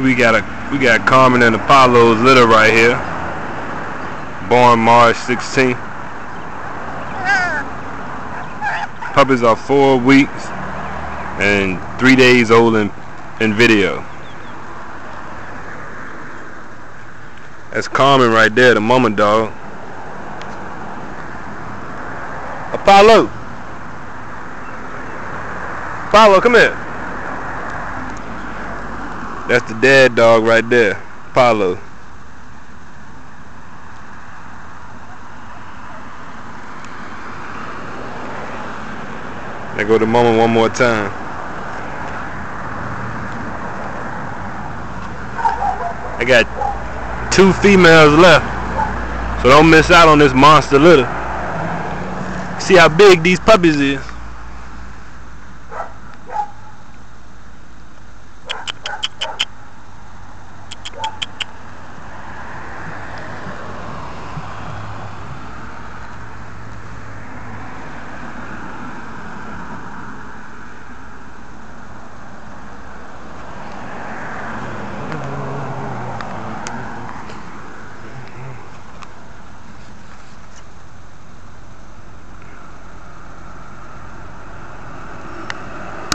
We got Carmen and Apollo's litter right here. Born March 16th. Puppies are 4 weeks and 3 days old in video. That's Carmen right there, the mama dog. Apollo! Apollo, come here. That's the dad dog right there, Apollo. There go the mama one more time. I got 2 females left, so don't miss out on this monster litter. See how big these puppies is.